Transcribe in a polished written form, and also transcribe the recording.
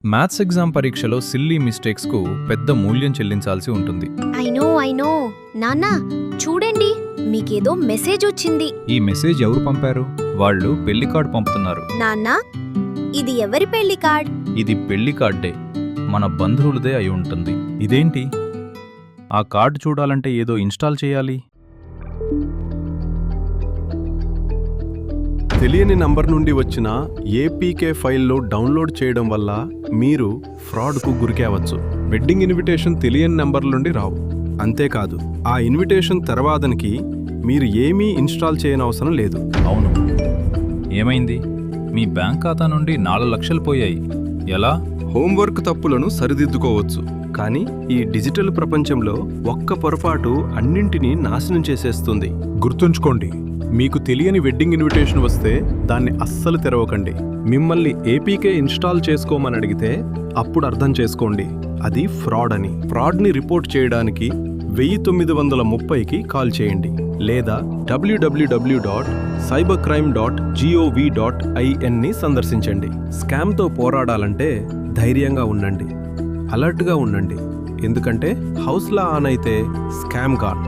Maths exam పరీక్షలో silly మిస్టేక్స్కు పెద్ద మూల్యం చెల్లించాల్సి ఉంటుంది. ఐ నో నాన్న చూడండి మీకేదో మెసేజ్ వచ్చింది. ఈ మెసేజ్ ఎవరు పంపారు? వాళ్ళు పెళ్లి కార్డ్ పంపుతున్నారు. నాన్న ఇది ఎవరి పెళ్లి కార్డ్? ఇది పెళ్లి కార్డే, మన బంధువులదే అయి ఉంటుంది. ఇదేంటి? ఆ కార్డు చూడాలంటే ఏదో ఇన్స్టాల్ చేయాలి. తెలియని నంబర్ నుండి వచ్చిన ఏపీకే ఫైల్లో డౌన్లోడ్ చేయడం వల్ల మీరు ఫ్రాడ్కు గురికావచ్చు. వెడ్డింగ్ ఇన్విటేషన్ తెలియని నంబర్ల నుండి రావు. అంతేకాదు, ఆ ఇన్విటేషన్ తర్వాతనికి మీరు ఏమీ ఇన్స్టాల్ చేయనవసరం లేదు. అవును, ఏమైంది? మీ బ్యాంక్ ఖాతా నుండి 4 లక్షలు పోయాయి. ఎలా? హోంవర్క్ తప్పులను సరిదిద్దుకోవచ్చు, కానీ ఈ డిజిటల్ ప్రపంచంలో ఒక్క పొరపాటు అన్నింటినీ నాశనం చేసేస్తుంది. గుర్తుంచుకోండి, మీకు తెలియని వెడ్డింగ్ ఇన్విటేషన్ వస్తే దాన్ని అస్సలు తెరవకండి. మిమ్మల్ని ఏపీకే ఇన్స్టాల్ చేసుకోమని అడిగితే అప్పుడు అర్థం చేసుకోండి అది ఫ్రాడ్ అని. ఫ్రాడ్ని రిపోర్ట్ చేయడానికి 1930కి కాల్ చేయండి లేదా www.cybercrime.gov.in ని సందర్శించండి. స్కామ్తో పోరాడాలంటే ధైర్యంగా ఉండండి, అలర్ట్గా ఉండండి, ఎందుకంటే హౌస్లా ఆన్ అయితే స్కామ్ గాన్.